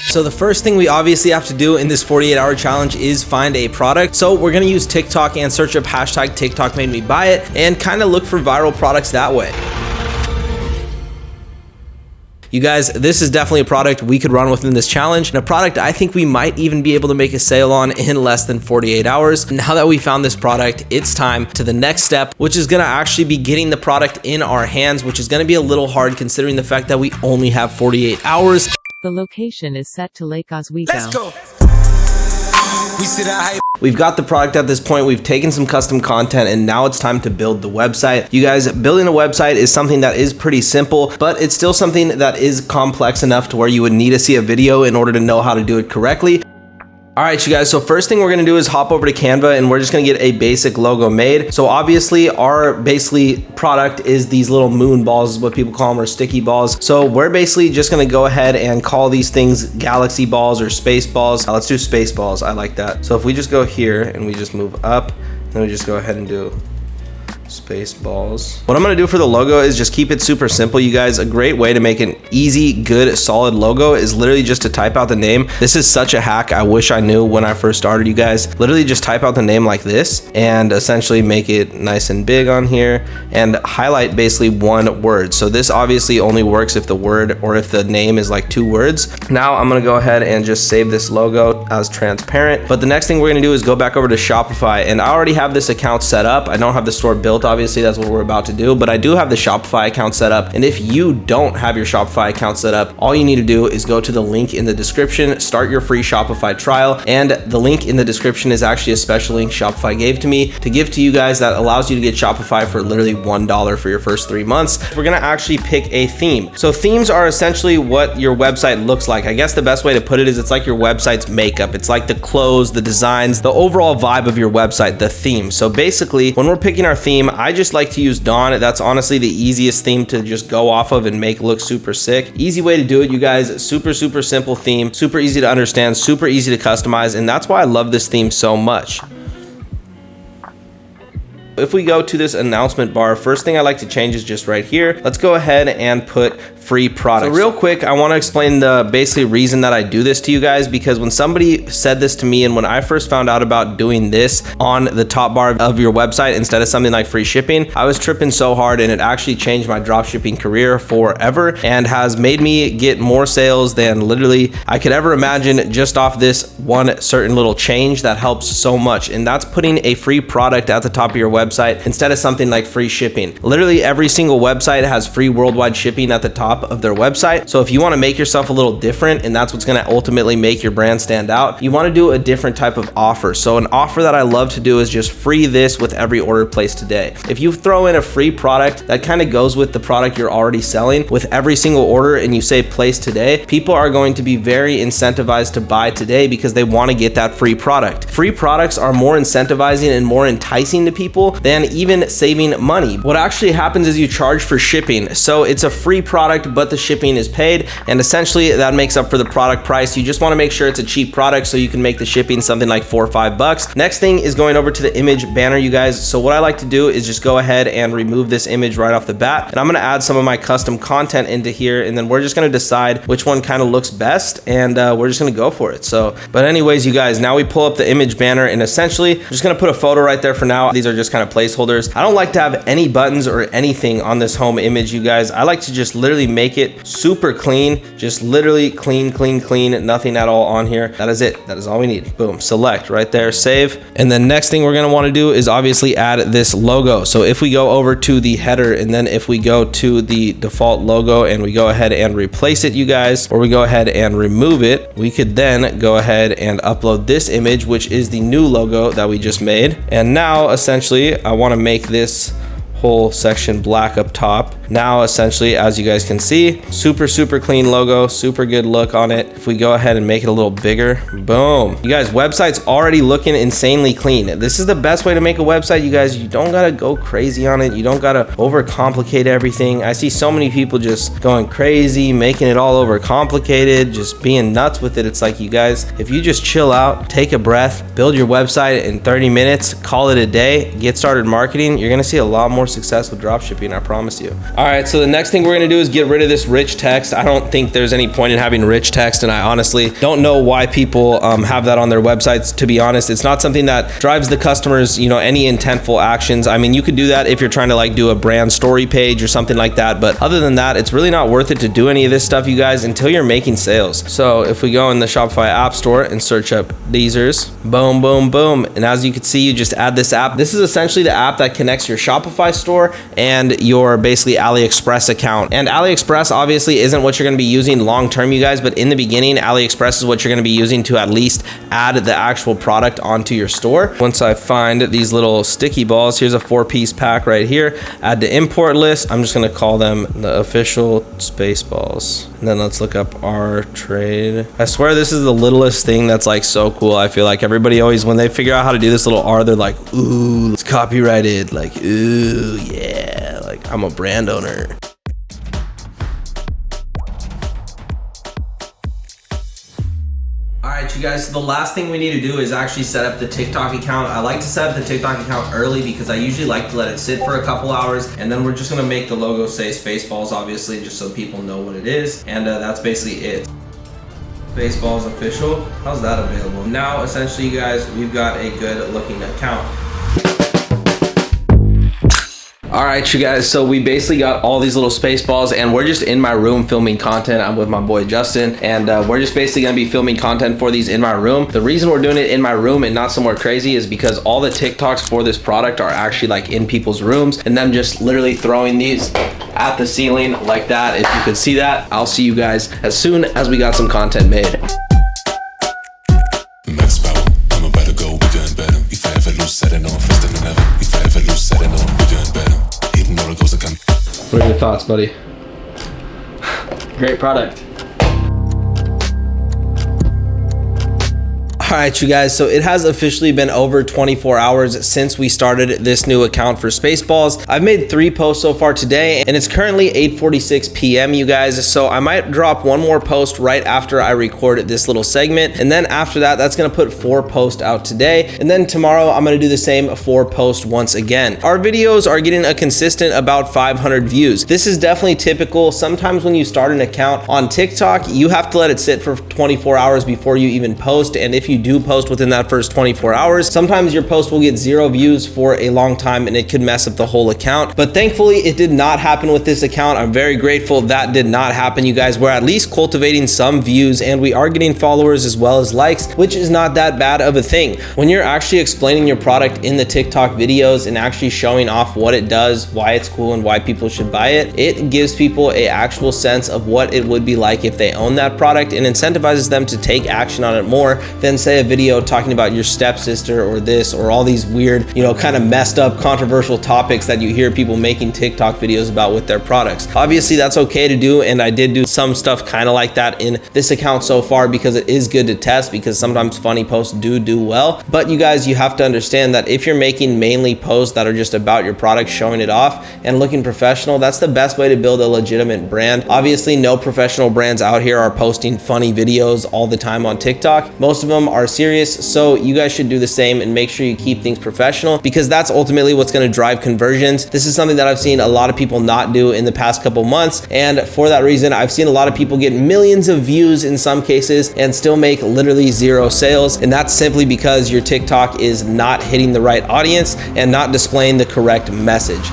So the first thing we obviously have to do in this 48-hour challenge is find a product. So we're gonna use TikTok and search up hashtag TikTok made me buy it and kind of look for viral products that way. You guys, this is definitely a product we could run within this challenge, and a product I think we might even be able to make a sale on in less than 48 hours. Now that we found this product, it's time to the next step, which is gonna actually be getting the product in our hands, which is gonna be a little hard considering the fact that we only have 48 hours. The location is set to Lake Oswego. Let's go. We've got the product at this point, we've taken some custom content, and now it's time to build the website. You guys, building a website is something that is pretty simple, but it's still something that is complex enough to where you would need to see a video in order to know how to do it correctly. All right, you guys, so first thing we're gonna do is hop over to Canva and we're just gonna get a basic logo made. So obviously our product is these little moon balls, is what people call them, or sticky balls. So we're basically just gonna go ahead and call these things galaxy balls or space balls. Let's do space balls, I like that. So if we just go here and we just move up, then we just go ahead and do space balls. What I'm gonna do for the logo is just keep it super simple, you guys. A great way to make an easy, good, solid logo is literally just to type out the name. This is such a hack I wish I knew when I first started, you guys. Literally just type out the name like this and essentially make it nice and big on here and highlight basically one word. So this obviously only works if the word or if the name is like 2 words. Now I'm gonna go ahead and just save this logo as transparent. But the next thing we're gonna do is go back over to Shopify, and I already have this account set up. I don't have the store built, obviously that's what we're about to do, but I do have the Shopify account set up. And if you don't have your Shopify account set up, all you need to do is go to the link in the description, start your free Shopify trial, and the link in the description is actually a special link Shopify gave to me to give to you guys that allows you to get Shopify for literally $1 for your first 3 months. We're gonna actually pick a theme. So themes are essentially what your website looks like. I guess the best way to put it is it's like your website's makeup. It's like the clothes, the designs, the overall vibe of your website, the theme. So basically when we're picking our theme, I just like to use Dawn. That's honestly the easiest theme to just go off of and make look super sick. Easy way to do it, you guys. Super simple theme, super easy to understand, super easy to customize, and that's why I love this theme so much. If we go to this announcement bar, first thing I like to change is just right here. Let's go ahead and put free products. So real quick, I want to explain the basically reason that I do this to you guys, because when somebody said this to me and when I first found out about doing this on the top bar of your website instead of something like free shipping, I was tripping so hard, and it actually changed my dropshipping career forever and has made me get more sales than literally I could ever imagine just off this one certain little change that helps so much. And that's putting a free product at the top of your website instead of something like free shipping. Literally every single website has free worldwide shipping at the top of their website. So if you want to make yourself a little different, and that's what's going to ultimately make your brand stand out, you want to do a different type of offer. So an offer that I love to do is just free this with every order placed today. If you throw in a free product that kind of goes with the product you're already selling with every single order, and you say place today, people are going to be very incentivized to buy today because they want to get that free product. Free products are more incentivizing and more enticing to people than even saving money. What actually happens is you charge for shipping. So it's a free product, but the shipping is paid, and essentially that makes up for the product price. You just want to make sure it's a cheap product so you can make the shipping something like $4 or $5. Next thing is going over to the image banner, you guys. So what I like to do is just go ahead and remove this image right off the bat, and I'm going to add some of my custom content into here, and then we're just going to decide which one kind of looks best, and we're just going to go for it. So, but anyways, you guys, now we pull up the image banner, and essentially I'm just going to put a photo right there for now. These are just kind of placeholders. I don't like to have any buttons or anything on this home image, you guys. I like to just literally make it super clean, just literally clean, nothing at all on here. That is it. That is all we need. Boom, select right there, save. And then next thing we're going to want to do is obviously add this logo. So if we go over to the header, and then if we go to the default logo and we go ahead and replace it, you guys, or we go ahead and remove it, we could then go ahead and upload this image, which is the new logo that we just made. And now essentially I want to make this whole section black up top. Now essentially, as you guys can see, super clean logo, super good look on it. If we go ahead and make it a little bigger, boom. You guys, website's already looking insanely clean. This is the best way to make a website, you guys. You don't gotta go crazy on it. You don't gotta overcomplicate everything. I see so many people just going crazy, making it all overcomplicated, just being nuts with it. It's like, you guys, if you just chill out, take a breath, build your website in 30 minutes, call it a day, get started marketing, you're gonna see a lot more success with dropshipping, I promise you. All right, so the next thing we're gonna do is get rid of this rich text. I don't think there's any point in having rich text, and I honestly don't know why people have that on their websites. To be honest, it's not something that drives the customers, you know, any intentful actions. I mean, you could do that if you're trying to like do a brand story page or something like that, but other than that, it's really not worth it to do any of this stuff, you guys, until you're making sales. So if we go in the Shopify App Store and search up Deezers, boom, boom, boom, and as you can see, you just add this app. This is essentially the app that connects your Shopify store and your basically AliExpress account. And AliExpress obviously isn't what you're gonna be using long-term, you guys, but in the beginning, AliExpress is what you're gonna be using to at least add the actual product onto your store. Once I find these little sticky balls, here's a 4-piece pack right here, add to import list. I'm just gonna call them the official space balls. And then let's look up our trade. I swear this is the littlest thing that's like so cool. I feel like everybody always, when they figure out how to do this little R, they're like, ooh, it's copyrighted. Like, ooh, yeah, like I'm a brand owner. All right, you guys, so the last thing we need to do is actually set up the TikTok account. I like to set up the TikTok account early because I usually like to let it sit for a couple hours, and then we're just gonna make the logo say Spaceballs, obviously, just so people know what it is, and that's basically it. Spaceballs official, how's that available? Now, essentially, you guys, we've got a good looking account. All right, you guys, so we basically got all these little space balls, and we're just in my room filming content. I'm with my boy Justin, and we're just basically gonna be filming content for these in my room. The reason we're doing it in my room and not somewhere crazy is because all the TikToks for this product are actually like in people's rooms, and them just literally throwing these at the ceiling like that. If you could see that, I'll see you guys as soon as we got some content made. Max power, I'm about to go, we're doing better. If I ever lose, set it on faster than ever. If I ever lose, set it on, we're doing better. Even though it goes, I can. What are your thoughts, buddy? Great product. All right, you guys, so it has officially been over 24 hours since we started this new account for Spaceballs. I've made 3 posts so far today, and it's currently 8:46 p.m., you guys, so I might drop one more post right after I record this little segment, and then after that, that's gonna put 4 posts out today, and then tomorrow, I'm gonna do the same 4 posts once again. Our videos are getting a consistent about 500 views. This is definitely typical. Sometimes when you start an account on TikTok, you have to let it sit for 24 hours before you even post, and if you do post within that first 24 hours, sometimes your post will get 0 views for a long time, and it could mess up the whole account. But thankfully, it did not happen with this account. I'm very grateful that did not happen, you guys. We're at least cultivating some views, and we are getting followers as well as likes, which is not that bad of a thing. When you're actually explaining your product in the TikTok videos and actually showing off what it does, why it's cool, and why people should buy it, it gives people an actual sense of what it would be like if they own that product, and incentivizes them to take action on it more than say a video talking about your stepsister or this or all these weird, you know, kind of messed up controversial topics that you hear people making TikTok videos about with their products. Obviously that's okay to do, and I did do some stuff kind of like that in this account so far because it is good to test, because sometimes funny posts do well. But you guys, you have to understand that if you're making mainly posts that are just about your product, showing it off and looking professional, that's the best way to build a legitimate brand. Obviously no professional brands out here are posting funny videos all the time on TikTok. Most of them are serious, so you guys should do the same and make sure you keep things professional, because that's ultimately what's going to drive conversions. This is something that I've seen a lot of people not do in the past couple months, and for that reason I've seen a lot of people get millions of views in some cases and still make literally 0 sales, and that's simply because your TikTok is not hitting the right audience and not displaying the correct message.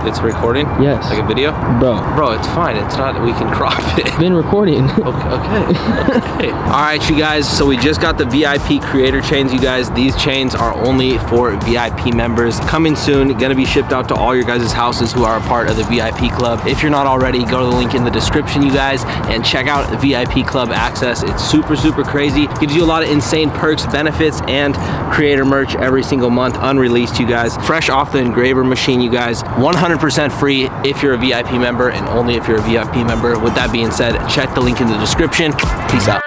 It's recording? Yes. Like a video? Bro, it's fine. It's not, we can crop it. Been recording. Okay. All right, you guys, so we just got the VIP creator chains, you guys. These chains are only for VIP members. Coming soon, gonna be shipped out to all your guys' houses who are a part of the VIP club. If you're not already, go to the link in the description, you guys, and check out the VIP club access. It's super crazy. Gives you a lot of insane perks, benefits, and creator merch every single month, unreleased, you guys. Fresh off the engraver machine, you guys. 100% free if you're a VIP member, and only if you're a VIP member. With that being said, check the link in the description. Peace out.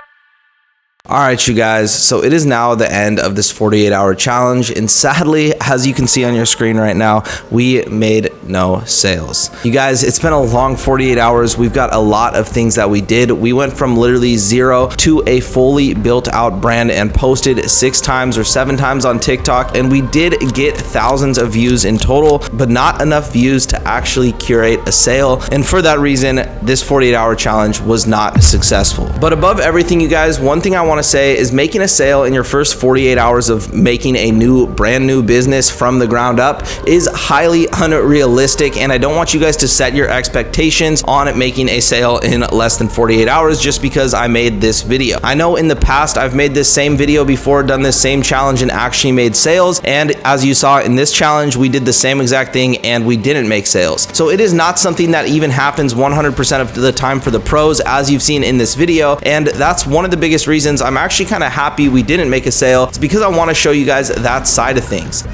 All right, you guys, so it is now the end of this 48-hour challenge, and sadly, as you can see on your screen right now, we made no sales. You guys, it's been a long 48 hours. We've got a lot of things that we did. We went from literally 0 to a fully built out brand and posted 6 times or 7 times on TikTok, and we did get thousands of views in total, but not enough views to actually curate a sale, and for that reason, this 48-hour challenge was not successful. But above everything, you guys, one thing I want to say is making a sale in your first 48 hours of making a brand new business from the ground up is highly unrealistic, and I don't want you guys to set your expectations on making a sale in less than 48 hours just because I made this video. I know in the past I've made this same video before, done this same challenge, and actually made sales, and as you saw in this challenge, we did the same exact thing and we didn't make sales. So it is not something that even happens 100% of the time for the pros, as you've seen in this video, and that's one of the biggest reasons I'm actually kind of happy we didn't make a sale. It's because I want to show you guys that side of things.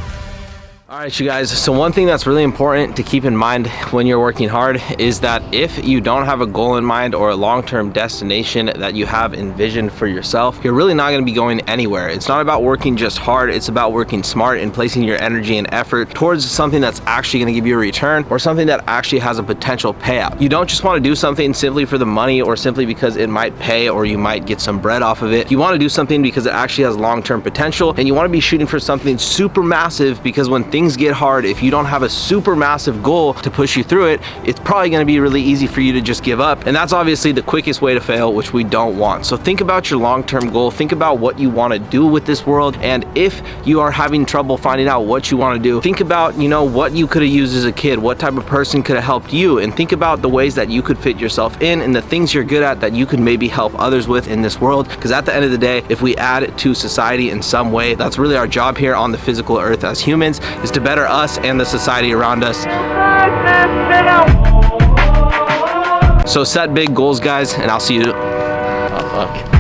All right, you guys, so one thing that's really important to keep in mind when you're working hard is that if you don't have a goal in mind or a long-term destination that you have envisioned for yourself, you're really not going to be going anywhere. It's not about working just hard, it's about working smart and placing your energy and effort towards something that's actually going to give you a return or something that actually has a potential payout. You don't just want to do something simply for the money or simply because it might pay or you might get some bread off of it. You want to do something because it actually has long-term potential, and you want to be shooting for something super massive, because when things get hard, if you don't have a super massive goal to push you through it, it's probably going to be really easy for you to just give up, and that's obviously the quickest way to fail, which we don't want. So think about your long-term goal, think about what you want to do with this world, and if you are having trouble finding out what you want to do, think about, you know, what you could have used as a kid, what type of person could have helped you, and think about the ways that you could fit yourself in and the things you're good at that you could maybe help others with in this world, because at the end of the day, if we add to society in some way, that's really our job here on the physical earth as humans, is to better us and the society around us. So set big goals, guys, and I'll see you. Oh, fuck.